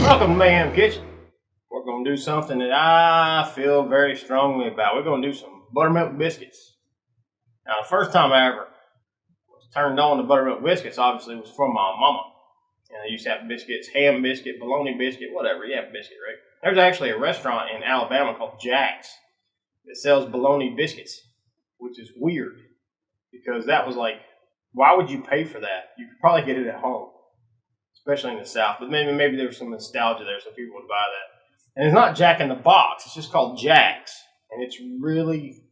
Welcome to Mayhem Kitchen. We're going to do something that I feel very strongly about. We're going to do some buttermilk biscuits. Now, the first time I ever was turned on to buttermilk biscuits, obviously, was from my mama. And I used to have biscuits, ham biscuit, bologna biscuit, whatever. You have biscuit, right? There's actually a restaurant in Alabama called Jack's that sells bologna biscuits, which is weird because that was like, why would you pay for that? You could probably get it at home, especially in the South. But maybe there was some nostalgia there, so people would buy that. And it's not Jack in the Box. It's just called Jack's. And it's really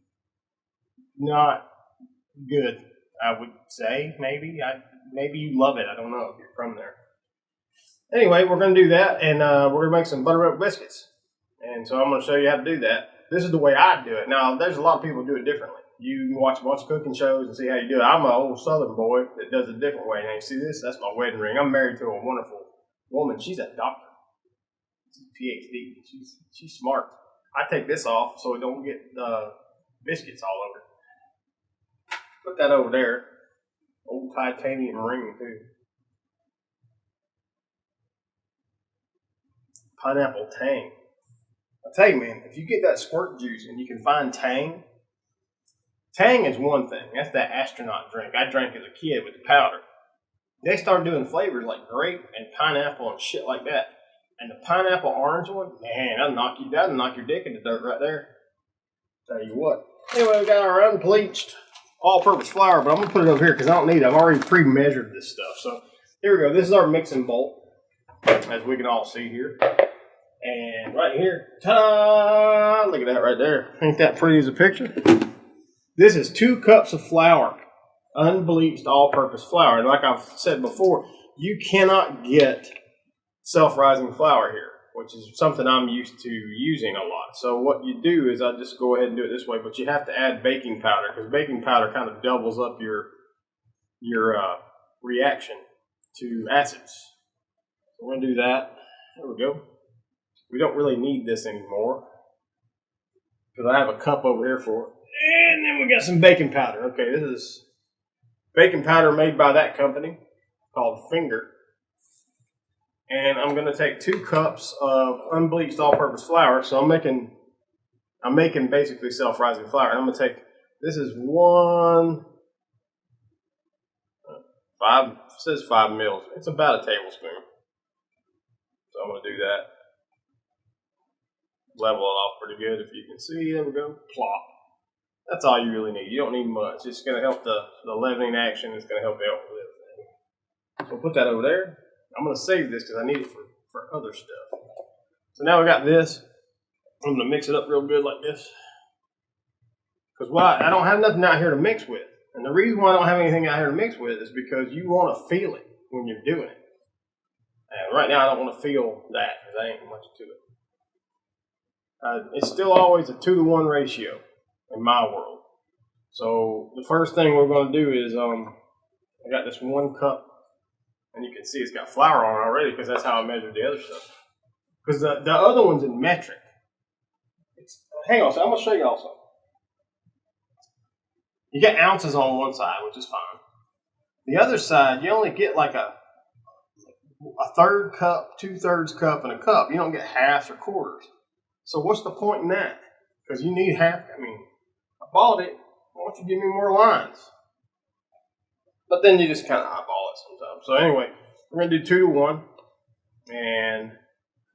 not good, I would say. Maybe you love it. I don't know if you're from there. Anyway, we're going to do that, and we're going to make some buttermilk biscuits. And so I'm going to show you how to do that. This is the way I do it. Now, there's a lot of people who do it differently. You can watch a bunch of cooking shows and see how you do it. I'm an old Southern boy that does it a different way. Now, you see this? That's my wedding ring. I'm married to a wonderful woman. She's a doctor. She's a PhD. She's smart. I take this off so it don't get biscuits all over. Put that over there. Old titanium ring, too. Pineapple tang. I tell you, man, if you get that squirt juice and you can find tang is one thing. That's that astronaut drink I drank as a kid with the powder. They started doing flavors like grape and pineapple and shit like that. And the pineapple orange one, man, that'll knock your dick in the dirt right there. Tell you what. Anyway, we got our unbleached all-purpose flour, but I'm going to put it over here because I don't need it. I've already pre-measured this stuff. So here we go. This is our mixing bowl, as we can all see here. And right here, ta-da! Look at that right there. Ain't that pretty as a picture? This is 2 cups of flour, unbleached all-purpose flour. And like I've said before, you cannot get self-rising flour here, which is something I'm used to using a lot. So what you do is I just go ahead and do it this way, but you have to add baking powder because baking powder kind of doubles up your reaction to acids. So we're going to do that. There we go. We don't really need this anymore because I have a cup over here for it. And then we got some baking powder. Okay, this is baking powder made by that company called Finger. And I'm going to take 2 cups of unbleached all-purpose flour. So I'm making basically self-rising flour. And I'm going to take, this is 5 mils. It's about a tablespoon. So I'm going to do that. Level it off pretty good if you can see. There we go. Plop. That's all you really need. You don't need much. It's going to help the leavening action. It's going to help out with everything. So put that over there. I'm going to save this because I need it for other stuff. So now we got this. I'm going to mix it up real good like this. Because I don't have nothing out here to mix with. And the reason why I don't have anything out here to mix with is because you want to feel it when you're doing it. And right now I don't want to feel that because I ain't much to it. It's still always a 2-to-1 ratio in my world. So the first thing we're going to do is I got this 1 cup, and you can see it's got flour on it already because that's how I measured the other stuff. Because the other one's in metric. Hang on, so I'm going to show you all something. You get ounces on one side, which is fine. The other side, you only get like a 1/3 cup, 2/3 cup, and a cup. You don't get halves or quarters. So what's the point in that? Because you need half. I mean, I bought it. Why don't you give me more lines? But then you just kind of eyeball it sometimes. So anyway, we're going to do 2-to-1. And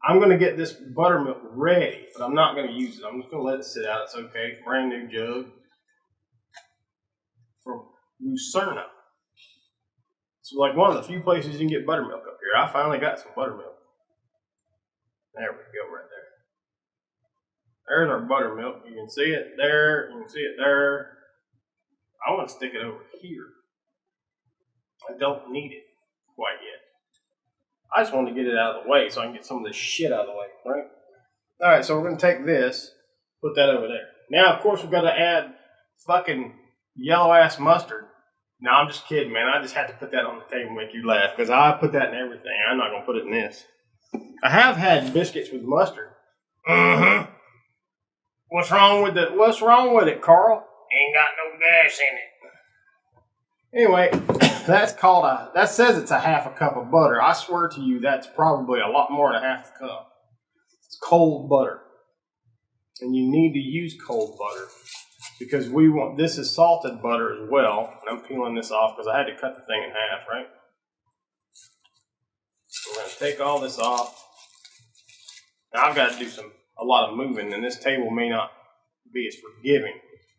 I'm going to get this buttermilk ready, but I'm not going to use it. I'm just going to let it sit out. It's okay. Brand new jug from Lucerna. It's like one of the few places you can get buttermilk up here. I finally got some buttermilk. There we go, right there. There's our buttermilk. You can see it there. You can see it there. I want to stick it over here. I don't need it quite yet. I just want to get it out of the way so I can get some of this shit out of the way, right? Alright, so we're going to take this, put that over there. Now, of course, we've got to add fucking yellow-ass mustard. No, I'm just kidding, man. I just had to put that on the table to make you laugh, because I put that in everything. I'm not going to put it in this. I have had biscuits with mustard. What's wrong with it, Carl? Ain't got no gas in it. Anyway, that says it's a half a cup of butter. I swear to you, that's probably a lot more than a half a cup. It's cold butter. And you need to use cold butter because this is salted butter as well. And I'm peeling this off because I had to cut the thing in half, right? So we're going to take all this off. Now I've got to do a lot of moving, and this table may not be as forgiving.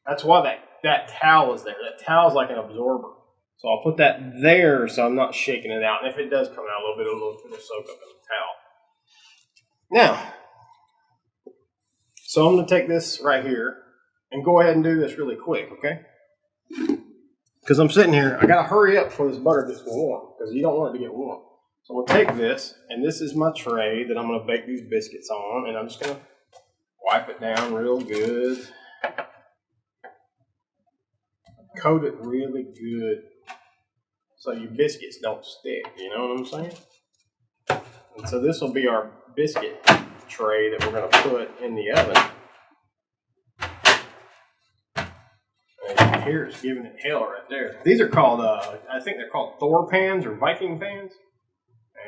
That's why that towel is there. That towel is like an absorber. So I'll put that there so I'm not shaking it out. And if it does come out a little bit, it'll soak up in the towel. Now, so I'm going to take this right here and go ahead and do this really quick, okay? Because I'm sitting here, I got to hurry up before this butter gets warm because you don't want it to get warm. So we'll take this, and this is my tray that I'm going to bake these biscuits on, and I'm just going to wipe it down real good. Coat it really good so your biscuits don't stick, you know what I'm saying? And so this will be our biscuit tray that we're going to put in the oven. And you can hear it's giving it hell right there. These are called, I think they're called Thor pans or Viking pans.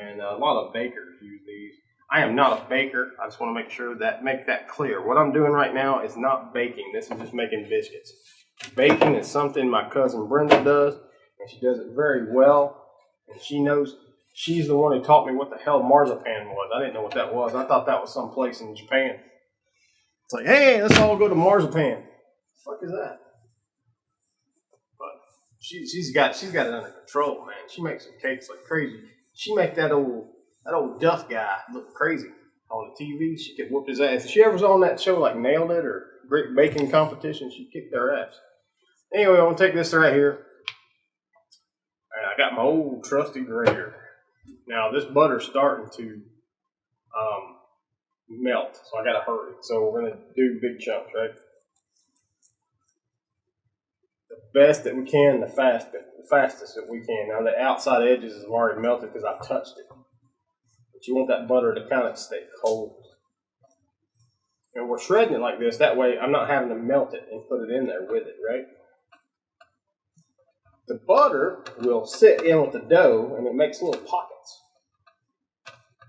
And a lot of bakers use these. I am not a baker. I just want to make that clear. What I'm doing right now is not baking. This is just making biscuits. Baking is something my cousin Brenda does, and she does it very well. And she knows. She's the one who taught me what the hell marzipan was. I didn't know what that was. I thought that was someplace in Japan. It's like, hey, let's all go to marzipan. What the fuck is that? But she's got it under control, man. She makes some cakes like crazy. She make that old Duff guy look crazy on the TV. She could whoop his ass. If she ever was on that show like Nailed It or Great Baking Competition, she kicked their ass. Anyway, I'm going to take this right here. And I got my old trusty grater. Now, this butter's starting to melt, so I got to hurry. So we're going to do big chunks, right? The best that we can, the fastest that we can. Now, the outside edges have already melted because I've touched it. But you want that butter to kind of stay cold. And we're shredding it like this. That way, I'm not having to melt it and put it in there with it, right? The butter will sit in with the dough, and it makes little pockets.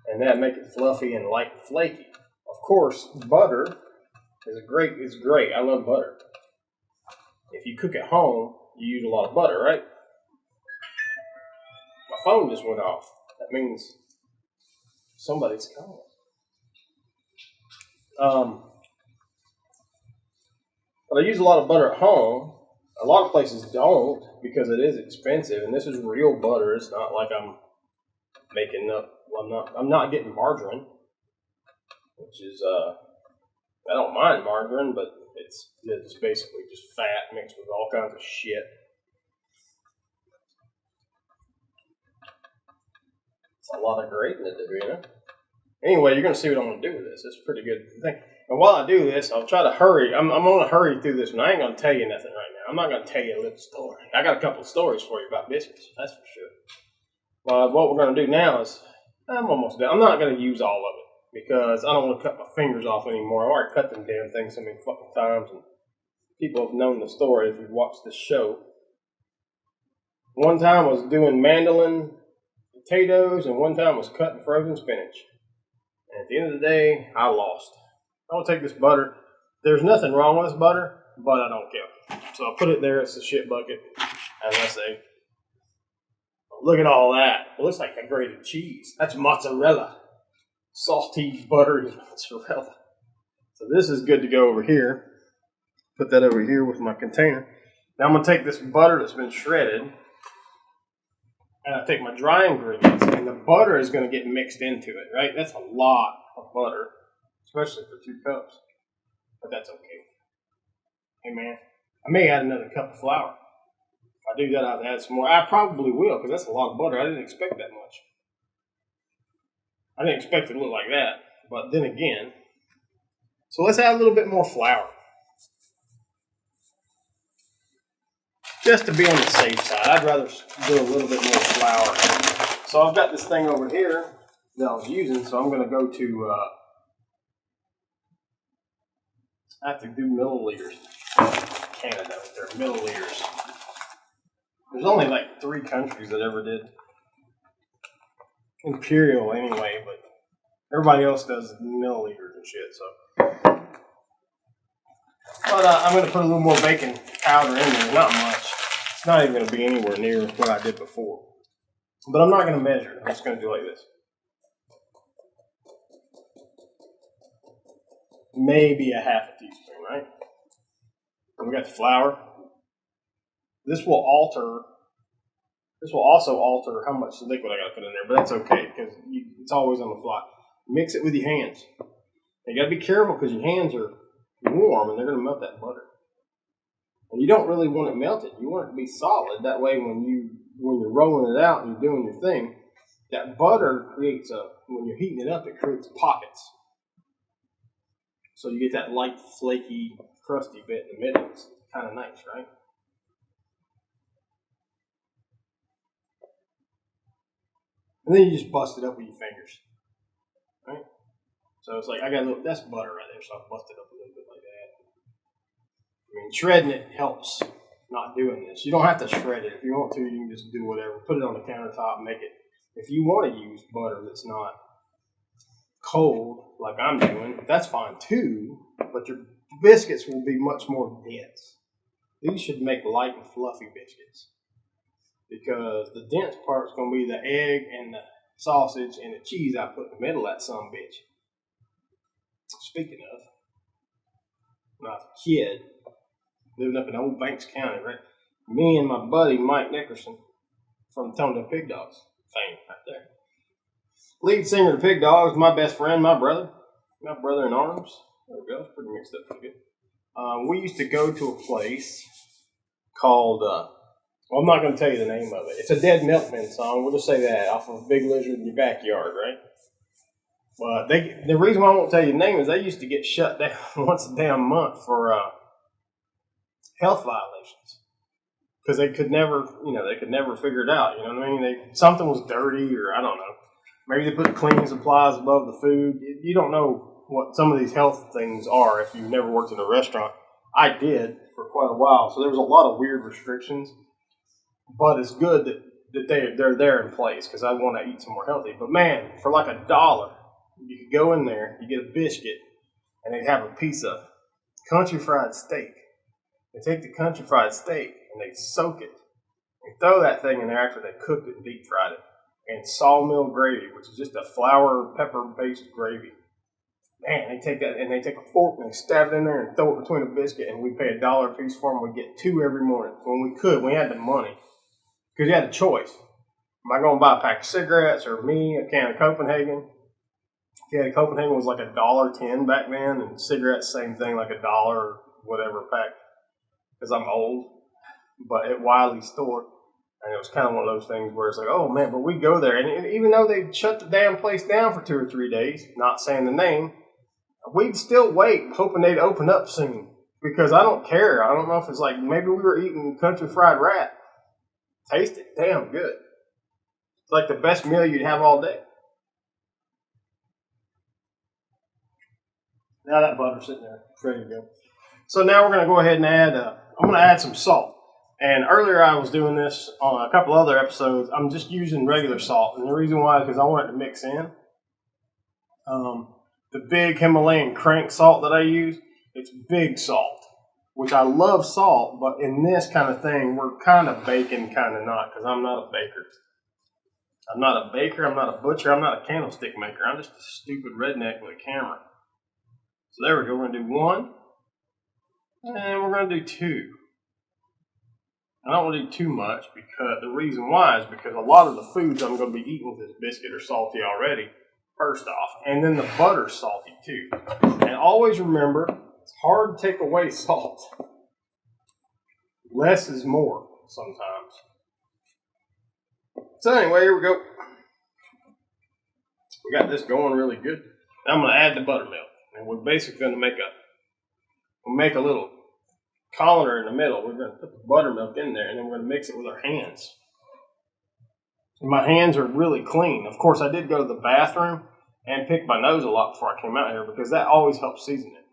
And that make it fluffy and light and flaky. Of course, butter is great. I love butter. If you cook at home, you use a lot of butter, right? My phone just went off. That means somebody's calling. But I use a lot of butter at home. A lot of places don't because it is expensive, and this is real butter. It's not like I'm making up. I'm not getting margarine, which is I don't mind margarine, but it's basically just fat mixed with all kinds of shit. It's a lot of grating to do, you know. Anyway, you're gonna see what I'm gonna do with this. It's a pretty good thing. And while I do this, I'll try to hurry. I'm gonna hurry through this one. I ain't gonna tell you nothing right now. I'm not gonna tell you a little story. I got a couple of stories for you about biscuits. That's for sure. What we're gonna do now is I'm almost done. I'm not gonna use all of it because I don't want to cut my fingers off anymore. I've already cut them damn things so many fucking times, and people have known the story if you've watched this show. One time I was doing mandolin potatoes, and one time I was cutting frozen spinach. And at the end of the day, I lost. I'll take this butter. There's nothing wrong with this butter, but I don't care. So I'll put it there. It's a shit bucket, as I say. Look at all that. It looks like a grated cheese. That's mozzarella. Salty, buttery mozzarella. So this is good to go over here. Put that over here with my container. Now I'm going to take this butter that's been shredded, and I take my dry ingredients, and the butter is going to get mixed into it, right? That's a lot of butter, especially for 2 cups. But that's okay. Hey, man, I may add another cup of flour. I do that, I have to add some more. I probably will, because that's a lot of butter. I didn't expect that much. I didn't expect it to look like that. But then again, so let's add a little bit more flour. Just to be on the safe side, I'd rather do a little bit more flour. So I've got this thing over here that I was using, so I'm going to go to, I have to do milliliters. Canada, they're milliliters. There's only like 3 countries that ever did imperial anyway, but everybody else does milliliters and shit, so. But I'm going to put a little more baking powder in there, not much. It's not even going to be anywhere near what I did before. But I'm not going to measure it. I'm just going to do like this. Maybe a half a teaspoon, right? And we got the flour. This will also alter how much liquid I got to put in there, but that's okay because it's always on the fly. Mix it with your hands. You got to be careful because your hands are warm and they're going to melt that butter. And you don't really want it melted. You want it to be solid. That way when you're rolling it out and you're doing your thing, that butter creates when you're heating it up, it creates pockets. So you get that light, flaky, crusty bit in the middle. It's kind of nice, right? And then you just bust it up with your fingers, right? So it's like, I got a little, that's butter right there, so I bust it up a little bit like that. I mean, shredding it helps, not doing this. You don't have to shred it. If you want to, you can just do whatever. Put it on the countertop, make it. If you want to use butter that's not cold, like I'm doing, that's fine too, but your biscuits will be much more dense. These should make light and fluffy biscuits. Because the dense part is going to be the egg and the sausage and the cheese I put in the middle of that son bitch. Speaking of, when I was a kid, living up in Old Banks County, right? Me and my buddy Mike Nickerson from the Tonedale Pig Dogs fame right there. Lead singer of the Pig Dogs, my best friend, my brother in arms. There we go, it's pretty mixed up pretty good. We used to go to a place called, well, I'm not going to tell you the name of it. It's a Dead Milkman song. We'll just say that off of Big Lizard in Your Backyard, right? But the reason why I won't tell you the name is they used to get shut down once a damn month for health violations. Because they could never, figure it out. You know what I mean? Something was dirty or I don't know. Maybe they put cleaning supplies above the food. You don't know what some of these health things are if you've never worked in a restaurant. I did for quite a while. So there was a lot of weird restrictions. But it's good that they're there in place because I want to eat some more healthy. But man, for like $1, you could go in there, you get a biscuit, and they have a piece of country fried steak. They take the country fried steak and they soak it and throw that thing in there after they cooked it and deep fried it. And sawmill gravy, which is just a flour pepper based gravy. Man, they take that and they take a fork and they stab it in there and throw it between a biscuit, and we pay $1 a piece for them. We get 2 every morning when we could. We had the money. Because you had a choice. Am I going to buy a pack of cigarettes or me, a can of Copenhagen? Can of Copenhagen was like $1.10 back then, and cigarettes, same thing, like $1 or whatever a pack. Because I'm old. But at Wiley's store, and it was kind of one of those things where it's like, oh man, but we go there. And even though they shut the damn place down for 2 or 3 days, not saying the name, we'd still wait, hoping they'd open up soon. Because I don't care. I don't know if it's like, maybe we were eating country fried rat. Tasted damn good. It's like the best meal you'd have all day. Now that butter's sitting there, ready to go. So now we're going to go ahead and add, I'm going to add some salt. And earlier I was doing this on a couple other episodes. I'm just using regular salt. And the reason why is because I want it to mix in. The big Himalayan crank salt that I use, it's big salt. Which I love salt, but in this kind of thing, we're kind of baking, kind of not, because I'm not a baker. I'm not a baker, I'm not a butcher, I'm not a candlestick maker. I'm just a stupid redneck with a camera. So there we go, we're going to do 1, and we're going to do 2. I don't want to do too much, because the reason why is because a lot of the foods I'm going to be eating with this biscuit are salty already, first off, and then the butter's salty too. And always remember, it's hard to take away salt. Less is more. sometimes. So anyway, here we go. We got this going really good. Now I'm going to add the buttermilk. And we're basically going to make a little colander in the middle. We're going to put the buttermilk in there, and then we're going to mix it with our hands. And my hands are really clean. Of course, I did go to the bathroom and pick my nose a lot before I came out here because that always helps season it.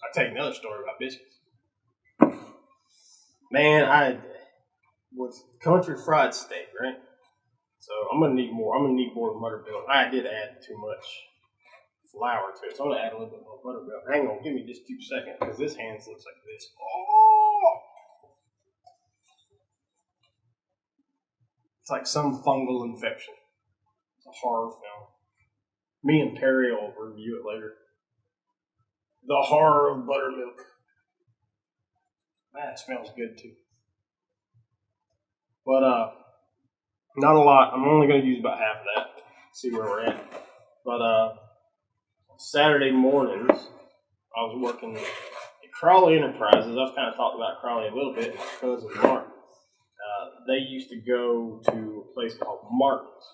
I'll tell you another story about biscuits. Man, I was country fried steak, right? So I'm gonna need more. I'm gonna need more buttermilk. I did add too much flour to it, so I'm gonna add a little bit more buttermilk. Hang on, give me just 2 seconds because this hand looks like this. Oh, it's like some fungal infection. It's a horror film. Me and Perry will review it later. The horror of buttermilk. Man, it smells good too. But not a lot. I'm only going to use about half of that. See where we're at. But Saturday mornings, I was working at Crawley Enterprises. I've kind of talked about Crawley a little bit. My cousin Mark. They used to go to a place called Martin's.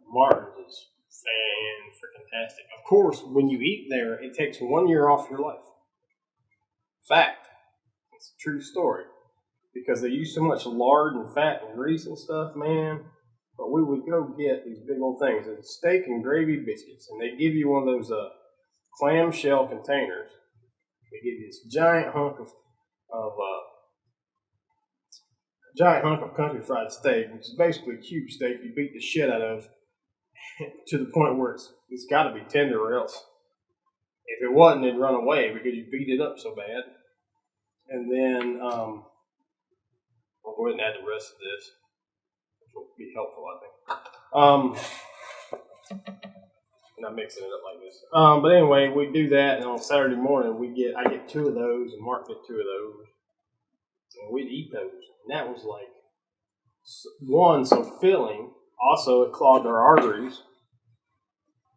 Martin's is fan-freaking-tastic. Of course, when you eat there, it takes 1 year off your life. Fact. It's a true story. Because they use so much lard and fat and grease and stuff, man. But we would go get these big old things. It's steak and gravy biscuits. And they give you one of those clamshell containers. They give you this giant hunk of country fried steak, which is basically cube steak you beat the shit out of to the point where it's got to be tender or else. If it wasn't, it'd run away because you beat it up so bad. And then I'll go ahead and add the rest of this, which will be helpful, I think. Not mixing it up like this. But anyway, we do that, and on Saturday morning, I get 2 of those, and Mark get 2 of those. And we'd eat those. And that was like, one, so filling. Also, it clogged our arteries.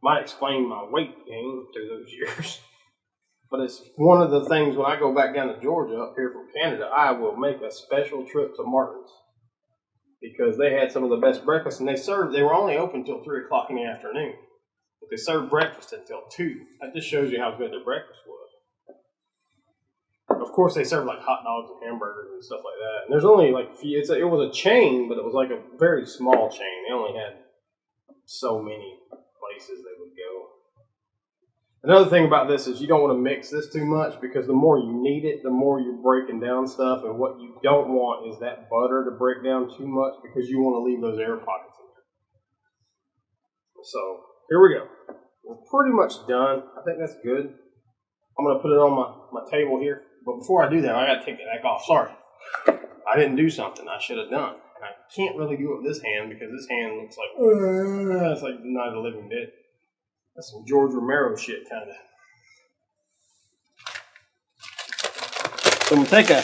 Might explain my weight gain through those years. But it's one of the things when I go back down to Georgia, up here from Canada, I will make a special trip to Martin's. Because they had some of the best breakfast, and they were only open until 3 o'clock in the afternoon. But they served breakfast until 2. That just shows you how good their breakfast was. Of course, they serve like hot dogs and hamburgers and stuff like that. And there's only like it was a chain, but it was like a very small chain. They only had so many places they would go. Another thing about this is you don't want to mix this too much because the more you knead it, the more you're breaking down stuff. And what you don't want is that butter to break down too much because you want to leave those air pockets in there. So here we go. We're pretty much done. I think that's good. I'm going to put it on my table here. But before I do that, I got to take it back off. Sorry. I didn't do something I should have done. And I can't really do it with this hand because this hand looks like, it's like Night of the Living Dead. That's some George Romero shit, kind of. So I'm going to take a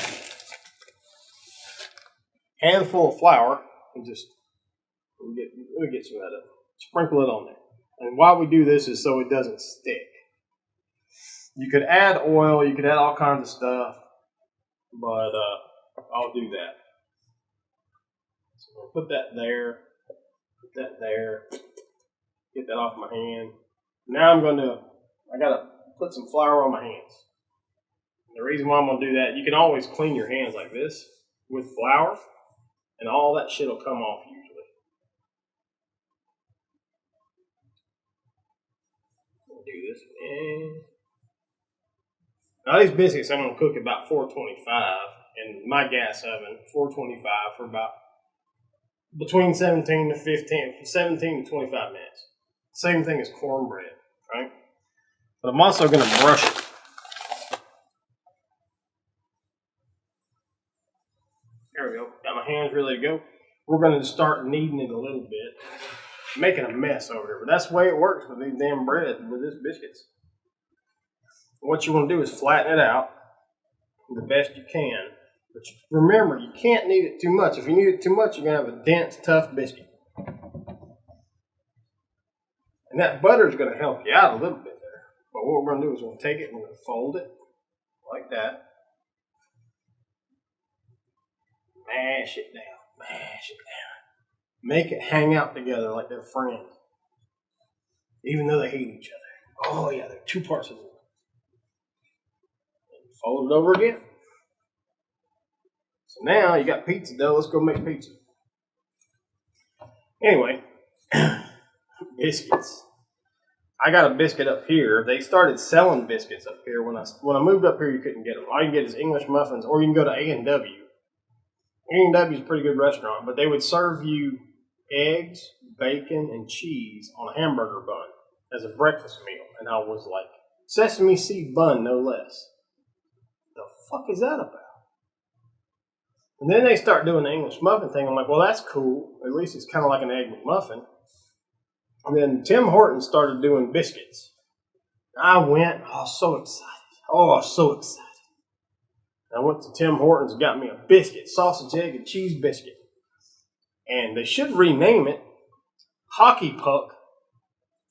handful of flour and just let me get some of that up. Sprinkle it on there. And why we do this is so it doesn't stick. You could add oil, you could add all kinds of stuff, but I'll do that. So I'll put that there, get that off my hand. Now I gotta put some flour on my hands. And the reason why I'm gonna do that, you can always clean your hands like this with flour, and all that shit will come off usually. We'll do this again. Now these biscuits I'm going to cook about 425 in my gas oven, 425 for about between 17 to 25 minutes. Same thing as cornbread, right? But I'm also going to brush it. There we go. Got my hands ready to go. We're going to start kneading it a little bit, making a mess over here. But that's the way it works with these damn bread, with these biscuits. What you want to do is flatten it out the best you can. But remember, you can't knead it too much. If you knead it too much, you're going to have a dense, tough biscuit. And that butter is going to help you out a little bit there. But what we're going to do is we're going to take it and we're going to fold it like that. Mash it down. Mash it down. Make it hang out together like they're friends. Even though they hate each other. Oh, yeah, they're two parts of it. Fold it over again. So now you got pizza dough. Let's go make pizza. Anyway, biscuits. I got a biscuit up here. They started selling biscuits up here. When I moved up here, you couldn't get them. All you can get is English muffins, or you can go to A&W. A&W is a pretty good restaurant, but they would serve you eggs, bacon, and cheese on a hamburger bun as a breakfast meal. And I was like, sesame seed bun, no less. The fuck is that about? And then they start doing the English muffin thing. I'm like, well, that's cool. At least it's kind of like an egg McMuffin. And then Tim Hortons started doing biscuits. I went, oh, so excited. Oh, so excited. I went to Tim Hortons and got me a biscuit, sausage, egg, and cheese biscuit. And they should rename it Hockey Puck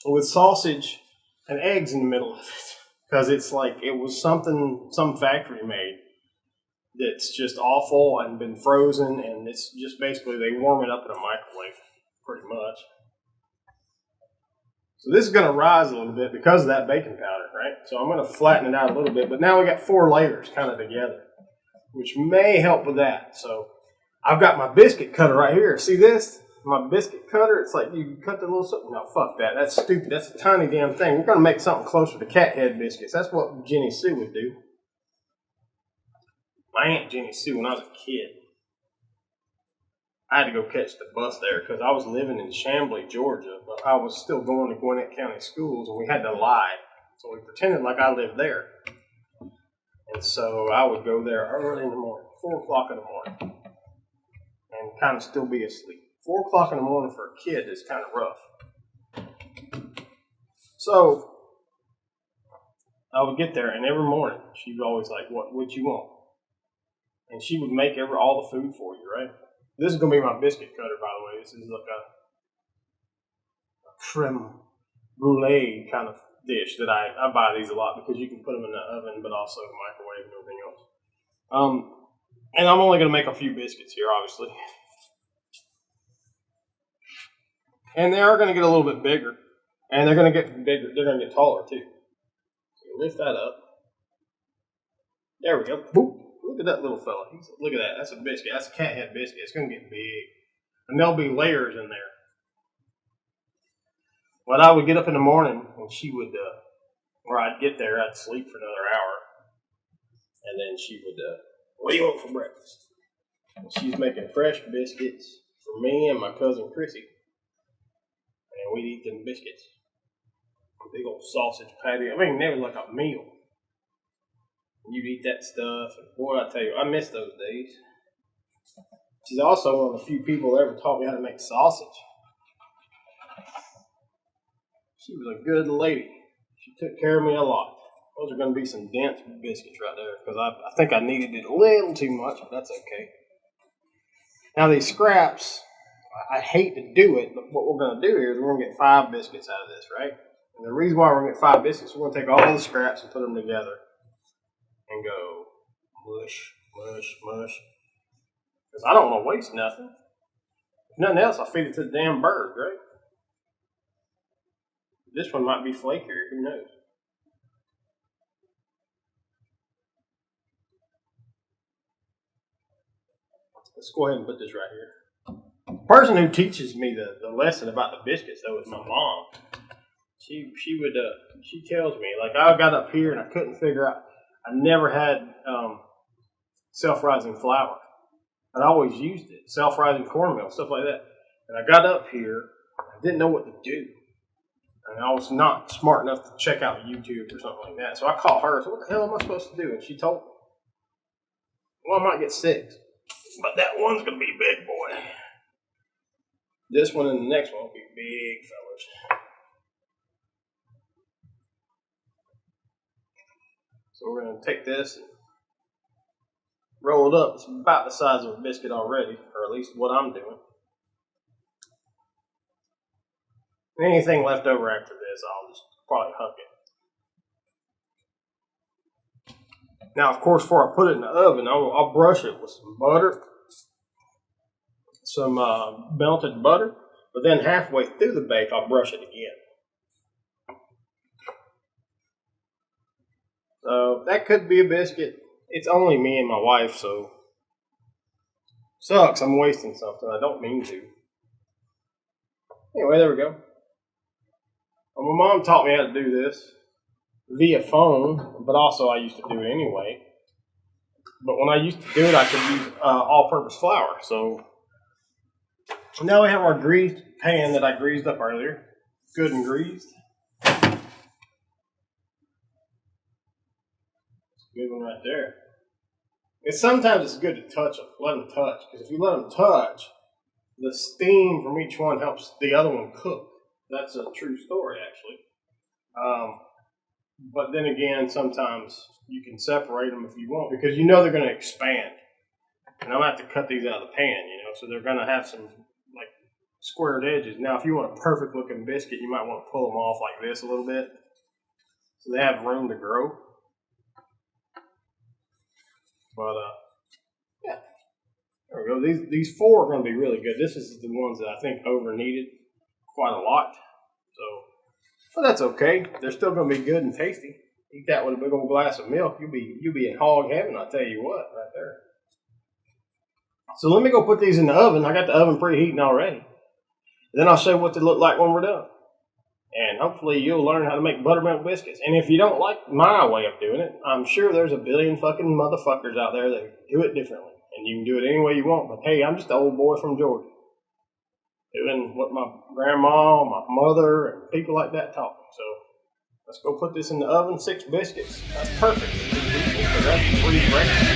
with sausage and eggs in the middle of it. Because it's like, it was something some factory made that's just awful and been frozen. And it's just basically they warm it up in a microwave, pretty much. So this is going to rise a little bit because of that baking powder, right? So I'm going to flatten it out a little bit. But now we got 4 layers kind of together, which may help with that. So I've got my biscuit cutter right here. See this? My biscuit cutter. It's like you cut the little something. No, fuck that. That's stupid. That's a tiny damn thing. We're going to make something closer to cat head biscuits. That's what Jenny Sue would do. My Aunt Jenny Sue, when I was a kid, I had to go catch the bus there because I was living in Chamblee, Georgia, but I was still going to Gwinnett County schools, and we had to lie. So we pretended like I lived there. And so I would go there early in the morning, 4 o'clock in the morning, and kind of still be asleep. 4 o'clock in the morning for a kid is kind of rough. So I would get there, and every morning she was always like, what you want? And she would make all the food for you, right? This is going to be my biscuit cutter, by the way. This is like a creme brulee kind of dish that I buy these a lot because you can put them in the oven, but also microwave and everything else. And I'm only going to make a few biscuits here, obviously. And they are going to get a little bit bigger. And they're going to get bigger. They're going to get taller, too. So you lift that up. There we go. Boop. Look at that little fella. Look at that. That's a biscuit. That's a cat head biscuit. It's going to get big. And there'll be layers in there. But I would get up in the morning and she would, or I'd get there, I'd sleep for another hour. And then she would, what do you want for breakfast? And she's making fresh biscuits for me and my cousin Chrissy. And we'd eat them biscuits. A big old sausage patty. I mean, they were like a meal. You'd eat that stuff, and boy, I tell you, I miss those days. She's also one of the few people that ever taught me how to make sausage. She was a good lady. She took care of me a lot. Those are going to be some dense biscuits right there, because I think I needed it a little too much, but that's okay. Now these scraps, I hate to do it, but what we're going to do here is we're going to get 5 biscuits out of this, right? And the reason why we're going to get 5 biscuits, we're going to take all the scraps and put them together. And go mush, mush, mush. Because I don't want to waste nothing. If nothing else, I'll feed it to the damn bird, right? This one might be flakier, who knows? Let's go ahead and put this right here. The person who teaches me the lesson about the biscuits, though, is my mom. She tells me, like, I got up here and I couldn't figure out. I never had self-rising flour. I'd always used it, self-rising cornmeal, stuff like that. And I got up here, I didn't know what to do. And I was not smart enough to check out YouTube or something like that. So I called her, so what the hell am I supposed to do? And she told me, well, I might get 6. But that one's going to be big, boy. This one and the next one will be big, fellas. So we're going to take this and roll it up. It's about the size of a biscuit already, or at least what I'm doing. And anything left over after this, I'll just probably huck it. Now, of course, before I put it in the oven, I'll brush it with some butter some melted butter, but then halfway through the bake, I'll brush it again. So that could be a biscuit. It's only me and my wife, so sucks. I'm wasting something. I don't mean to. Anyway, there we go. Well, my mom taught me how to do this via phone, but also I used to do it anyway. But when I used to do it, I could use all-purpose flour. So now we have our greased pan that I greased up earlier. Good and greased. Good one right there. Sometimes it's good to touch them, let them touch, because if you let them touch, the steam from each one helps the other one cook. That's a true story, actually. But then again, sometimes you can separate them if you want, because you know they're going to expand. And I'm going to have to cut these out of the pan, so they're going to have some like squared edges. Now, if you want a perfect looking biscuit, you might want to pull them off like this a little bit, so they have room to grow. But yeah, there we go. These four are going to be really good. This is the ones that I think over needed quite a lot. So, but that's okay. They're still going to be good and tasty. Eat that with a big old glass of milk. You'll be in hog heaven. I'll tell you what, right there. So let me go put these in the oven. I got the oven preheating already. Then I'll show you what they look like when we're done. And hopefully you'll learn how to make buttermilk biscuits. And if you don't like my way of doing it, I'm sure there's a billion fucking motherfuckers out there that do it differently. And you can do it any way you want. But hey, I'm just an old boy from Georgia, doing what my grandma, my mother, and people like that taught me. So let's go put this in the oven. 6 biscuits. That's perfect. That's 3 breakfast.